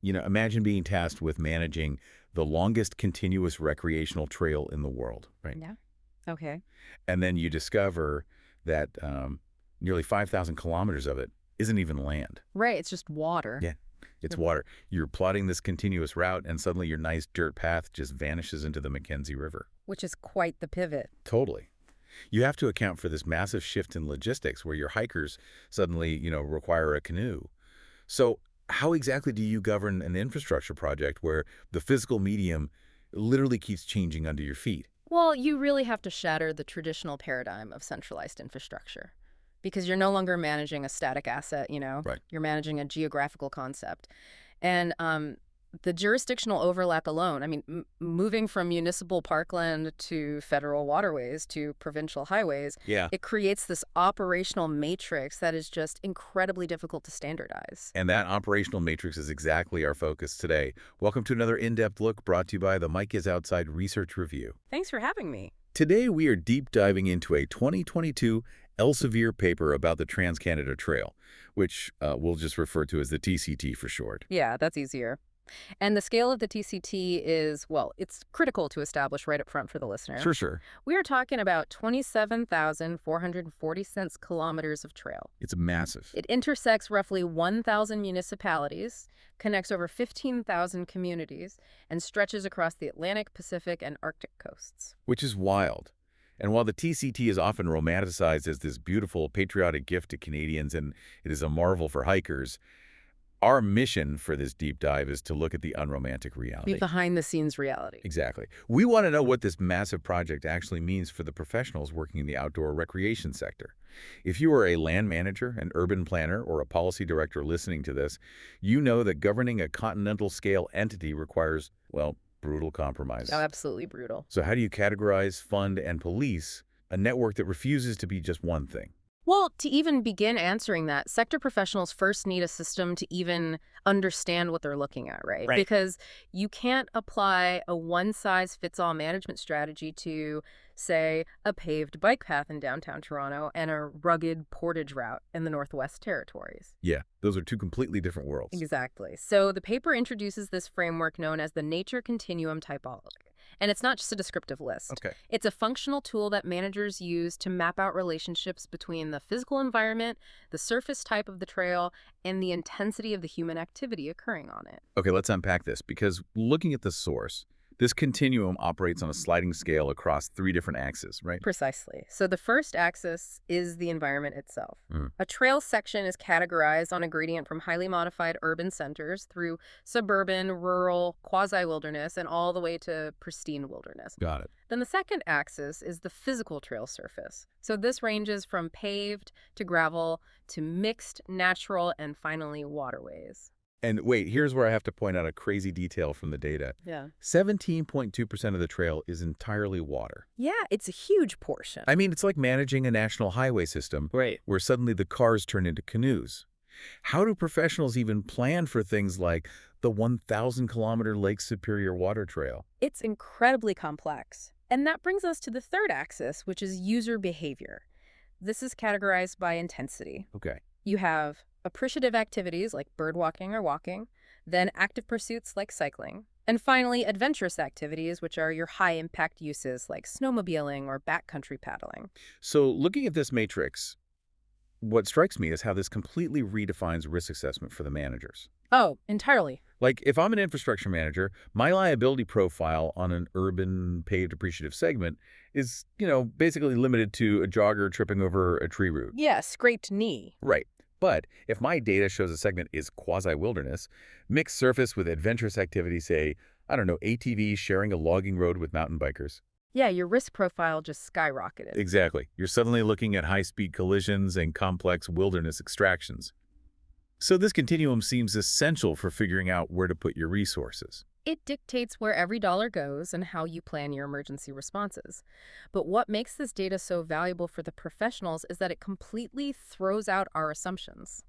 Imagine being tasked with managing the longest continuous recreational trail in the world, right? Yeah. Okay. And then you discover that nearly 5,000 kilometers of it isn't even land. Right. It's just water. Yeah, it's Yep. water. You're plotting this continuous route, and suddenly your nice dirt path just vanishes into the Mackenzie River. Which is quite the pivot. Totally. You have to account for this massive shift in logistics where your hikers suddenly, require a canoe. So how exactly do you govern an infrastructure project where the physical medium literally keeps changing under your feet? Well, you really have to shatter the traditional paradigm of centralized infrastructure because you're no longer managing a static asset. Right. You're managing a geographical concept. And the jurisdictional overlap alone, I mean, moving from municipal parkland to federal waterways to provincial highways, Yeah. it creates this operational matrix that is just incredibly difficult to standardize. And that operational matrix is exactly our focus today. Welcome to another in-depth look brought to you by the Mike is Outside Research Review. Thanks for having me. Today, we are deep diving into a 2022 Elsevier paper about the Trans-Canada Trail, which we'll just refer to as the TCT for short. Yeah, that's easier. And the scale of the TCT is, well, it's critical to establish right up front for the listener. Sure. We are talking about 27,446 kilometers of trail. It's massive. It intersects roughly 1,000 municipalities, connects over 15,000 communities, and stretches across the Atlantic, Pacific, and Arctic coasts. Which is wild. And while the TCT is often romanticized as this beautiful patriotic gift to Canadians and it is a marvel for hikers, our mission for this deep dive is to look at the unromantic reality. Behind-the-scenes reality. Exactly. We want to know what this massive project actually means for the professionals working in the outdoor recreation sector. If you are a land manager, an urban planner, or a policy director listening to this, you know that governing a continental-scale entity requires, well, brutal compromise. Oh, absolutely brutal. So how do you categorize, fund, and police a network that refuses to be just one thing? Well, to even begin answering that, sector professionals first need a system to even understand what they're looking at, right? Right. Because you can't apply a one-size-fits-all management strategy to, say, a paved bike path in downtown Toronto and a rugged portage route in the Northwest Territories. Yeah, those are two completely different worlds. Exactly. So the paper introduces this framework known as the Nature Continuum typology. And it's not just a descriptive list. Okay. It's a functional tool that managers use to map out relationships between the physical environment, the surface type of the trail, and the intensity of the human activity occurring on it. Okay, let's unpack this, because looking at the source, this continuum operates on a sliding scale across three different axes, right? Precisely. So the first axis is the environment itself. Mm. A trail section is categorized on a gradient from highly modified urban centers through suburban, rural, quasi-wilderness, and all the way to pristine wilderness. Got it. Then the second axis is the physical trail surface. So this ranges from paved to gravel to mixed, natural, and finally waterways. And wait, here's where I have to point out a crazy detail from the data. Yeah. 17.2% of the trail is entirely water. Yeah, it's a huge portion. I mean, it's like managing a national highway system Right. where suddenly the cars turn into canoes. How do professionals even plan for things like the 1,000-kilometer Lake Superior Water Trail? It's incredibly complex. And that brings us to the third axis, which is user behavior. This is categorized by intensity. Okay. You have appreciative activities like birdwalking or walking, then active pursuits like cycling, and finally adventurous activities, which are your high-impact uses like snowmobiling or backcountry paddling. So looking at this matrix, what strikes me is how this completely redefines risk assessment for the managers. Oh, entirely. Like, if I'm an infrastructure manager, my liability profile on an urban paved appreciative segment is, basically limited to a jogger tripping over a tree root. Yeah, scraped knee. Right. But if my data shows a segment is quasi-wilderness, mixed surface with adventurous activity, say, ATVs sharing a logging road with mountain bikers. Yeah, your risk profile just skyrocketed. Exactly. You're suddenly looking at high-speed collisions and complex wilderness extractions. So this continuum seems essential for figuring out where to put your resources. It dictates where every dollar goes and how you plan your emergency responses. But what makes this data so valuable for the professionals is that it completely throws out our assumptions.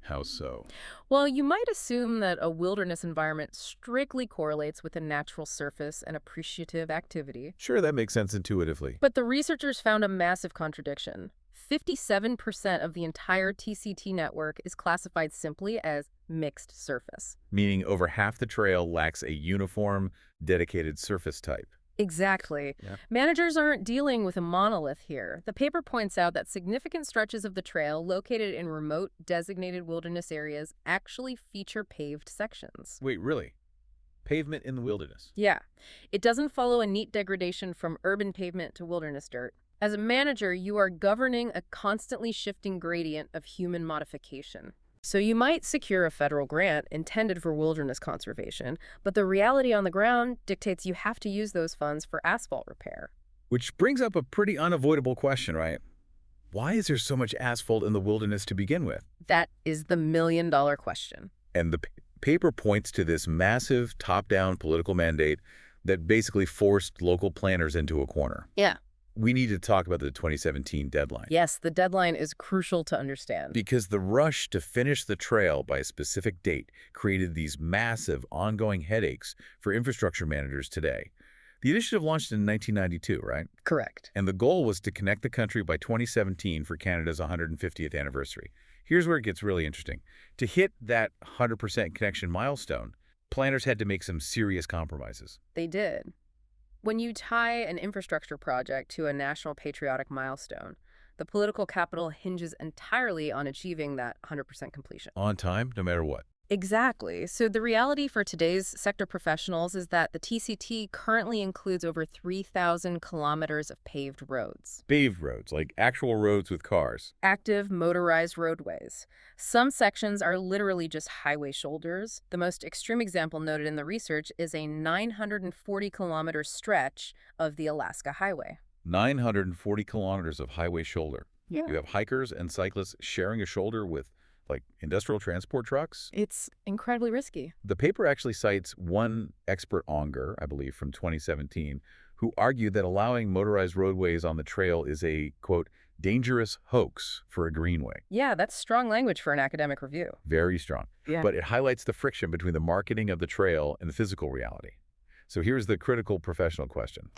How so? Well, you might assume that a wilderness environment strictly correlates with a natural surface and appreciative activity. Sure, that makes sense intuitively. But the researchers found a massive contradiction. 57% of the entire TCT network is classified simply as mixed surface. Meaning over half the trail lacks a uniform, dedicated surface type. Exactly. Yeah. Managers aren't dealing with a monolith here. The paper points out that significant stretches of the trail located in remote, designated wilderness areas actually feature paved sections. Wait, really? Pavement in the wilderness? Yeah, it doesn't follow a neat degradation from urban pavement to wilderness dirt. As a manager, you are governing a constantly shifting gradient of human modification. So you might secure a federal grant intended for wilderness conservation, but the reality on the ground dictates you have to use those funds for asphalt repair. Which brings up a pretty unavoidable question, right? Why is there so much asphalt in the wilderness to begin with? That is the million-dollar question. And the paper points to this massive top-down political mandate that basically forced local planners into a corner. Yeah. We need to talk about the 2017 deadline. Yes, the deadline is crucial to understand. Because the rush to finish the trail by a specific date created these massive ongoing headaches for infrastructure managers today. The initiative launched in 1992, right? Correct. And the goal was to connect the country by 2017 for Canada's 150th anniversary. Here's where it gets really interesting. To hit that 100% connection milestone, planners had to make some serious compromises. They did. When you tie an infrastructure project to a national patriotic milestone, the political capital hinges entirely on achieving that 100% completion. On time, no matter what. Exactly. So the reality for today's sector professionals is that the TCT currently includes over 3,000 kilometers of paved roads. Paved roads, like actual roads with cars. Active motorized roadways. Some sections are literally just highway shoulders. The most extreme example noted in the research is a 940-kilometer stretch of the Alaska Highway. 940 kilometers of highway shoulder. Yeah. You have hikers and cyclists sharing a shoulder with, like, industrial transport trucks. It's incredibly risky. The paper actually cites one expert auger, I believe, from 2017, who argued that allowing motorized roadways on the trail is a, quote, dangerous hoax for a greenway. Yeah, that's strong language for an academic review. Very strong. Yeah. But it highlights the friction between the marketing of the trail and the physical reality. So here's the critical professional question.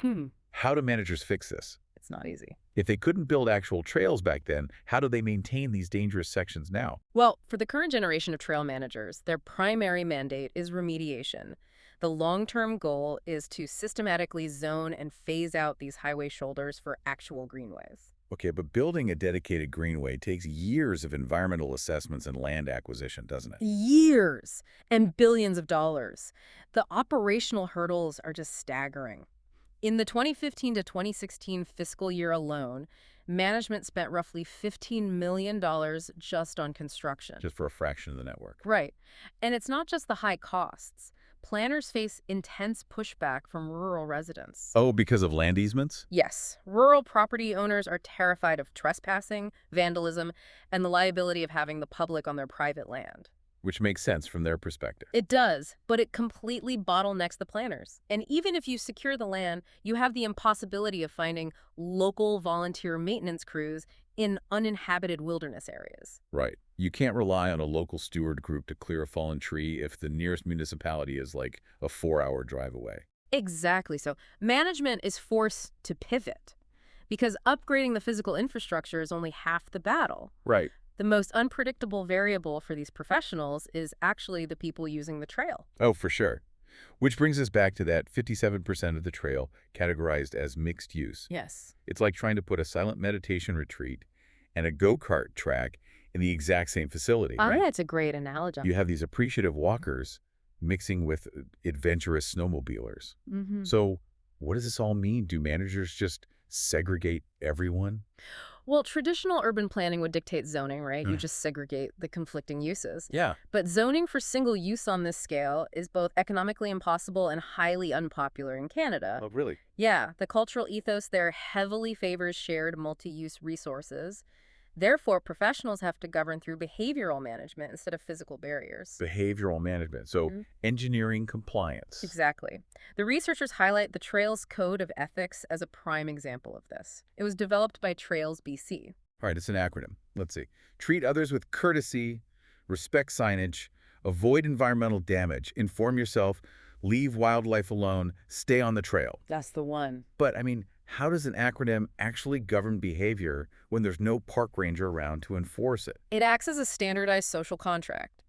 How do managers fix this? It's not easy. If they couldn't build actual trails back then, how do they maintain these dangerous sections now? Well, for the current generation of trail managers, their primary mandate is remediation. The long-term goal is to systematically zone and phase out these highway shoulders for actual greenways. Okay, but building a dedicated greenway takes years of environmental assessments and land acquisition, doesn't it? Years and billions of dollars. The operational hurdles are just staggering. In the 2015 to 2016 fiscal year alone, management spent roughly $15 million just on construction. Just for a fraction of the network. Right. And it's not just the high costs. Planners face intense pushback from rural residents. Oh, because of land easements? Yes. Rural property owners are terrified of trespassing, vandalism, and the liability of having the public on their private land. Which makes sense from their perspective. It does, but it completely bottlenecks the planners. And even if you secure the land, you have the impossibility of finding local volunteer maintenance crews in uninhabited wilderness areas. Right. You can't rely on a local steward group to clear a fallen tree if the nearest municipality is like a 4-hour drive away. Exactly. So management is forced to pivot because upgrading the physical infrastructure is only half the battle. Right. The most unpredictable variable for these professionals is actually the people using the trail. Oh, for sure. Which brings us back to that 57% of the trail categorized as mixed use. Yes. It's like trying to put a silent meditation retreat and a go-kart track in the exact same facility, right? That's a great analogy. You have these appreciative walkers mixing with adventurous snowmobilers. So what does this all mean? Do managers just segregate everyone? Well, traditional urban planning would dictate zoning, right? You just segregate the conflicting uses. Yeah. But zoning for single use on this scale is both economically impossible and highly unpopular in Canada. Oh, really? Yeah, the cultural ethos there heavily favors shared multi-use resources. Therefore, professionals have to govern through behavioral management instead of physical barriers. Behavioral management. So engineering compliance. Exactly. The researchers highlight the Trails Code of Ethics as a prime example of this. It was developed by Trails BC. All right, it's an acronym. Let's see. Treat others with courtesy, respect signage, avoid environmental damage, inform yourself, leave wildlife alone, stay on the trail. That's the one. But, I mean, how does an acronym actually govern behavior when there's no park ranger around to enforce it? It acts as a standardized social contract.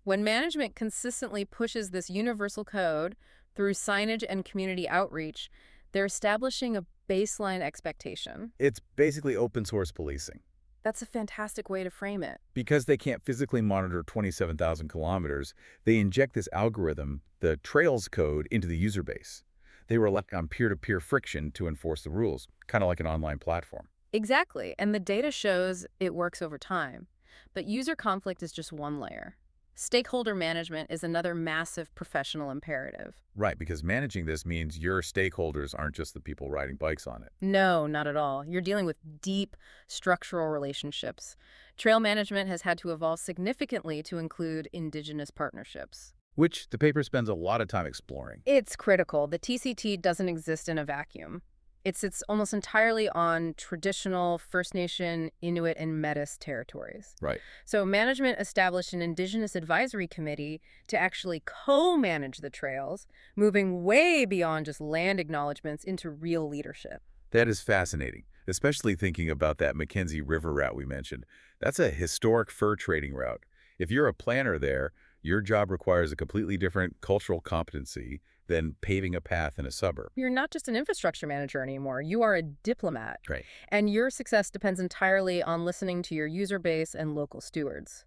When management consistently pushes this universal code through signage and community outreach, they're establishing a baseline expectation. It's basically open source policing. That's a fantastic way to frame it. Because they can't physically monitor 27,000 kilometers, they inject this algorithm, the Trails code, into the user base. They rely on peer-to-peer friction to enforce the rules, kind of like an online platform. Exactly, and the data shows it works over time. But user conflict is just one layer. Stakeholder management is another massive professional imperative. Right, because managing this means your stakeholders aren't just the people riding bikes on it. No, not at all. You're dealing with deep structural relationships. Trail management has had to evolve significantly to include indigenous partnerships. Which the paper spends a lot of time exploring. It's critical. The TCT doesn't exist in a vacuum. It sits almost entirely on traditional First Nation, Inuit, and Metis territories. Right. So management established an Indigenous Advisory Committee to actually co-manage the trails, moving way beyond just land acknowledgements into real leadership. That is fascinating, especially thinking about that Mackenzie River route we mentioned. That's a historic fur trading route. If you're a planner there, your job requires a completely different cultural competency than paving a path in a suburb. You're not just an infrastructure manager anymore. You are a diplomat. Right. And your success depends entirely on listening to your user base and local stewards.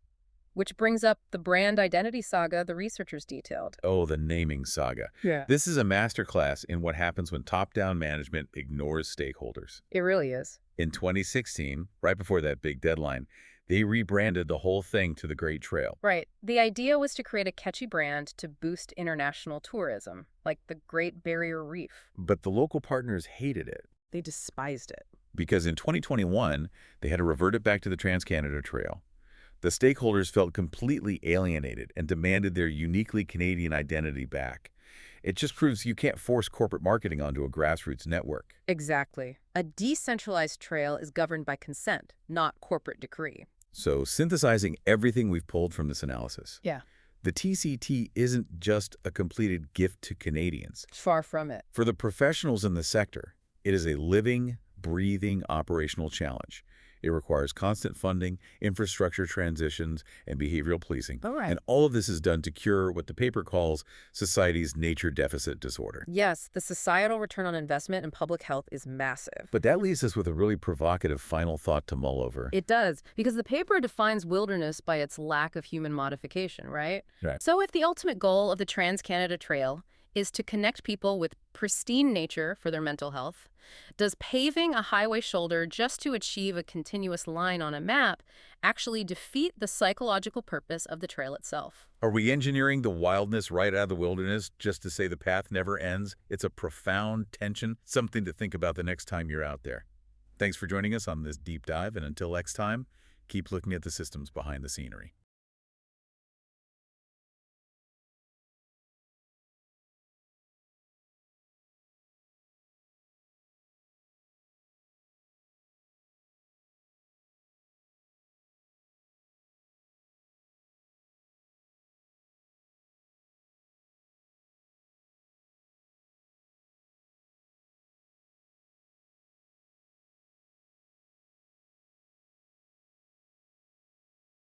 Which brings up the brand identity saga the researchers detailed. Oh, the naming saga. Yeah. This is a masterclass in what happens when top-down management ignores stakeholders. It really is. In 2016, right before that big deadline, they rebranded the whole thing to the Great Trail. Right. The idea was to create a catchy brand to boost international tourism, like the Great Barrier Reef. But the local partners hated it. They despised it. Because in 2021, they had to revert it back to the Trans-Canada Trail. The stakeholders felt completely alienated and demanded their uniquely Canadian identity back. It just proves you can't force corporate marketing onto a grassroots network. Exactly. A decentralized trail is governed by consent, not corporate decree. So, synthesizing everything we've pulled from this analysis, Yeah. the TCT isn't just a completed gift to Canadians. Far from it. For the professionals in the sector, it is a living, breathing operational challenge. It requires constant funding, infrastructure transitions, and behavioral policing. All right. And all of this is done to cure what the paper calls society's nature deficit disorder. Yes, the societal return on investment in public health is massive. But that leaves us with a really provocative final thought to mull over. It does, because the paper defines wilderness by its lack of human modification, right? Right. So if the ultimate goal of the Trans-Canada Trail is to connect people with pristine nature for their mental health, does paving a highway shoulder just to achieve a continuous line on a map actually defeat the psychological purpose of the trail itself? Are we engineering the wildness right out of the wilderness just to say the path never ends? It's a profound tension, something to think about the next time you're out there. Thanks for joining us on this deep dive, and until next time, keep looking at the systems behind the scenery.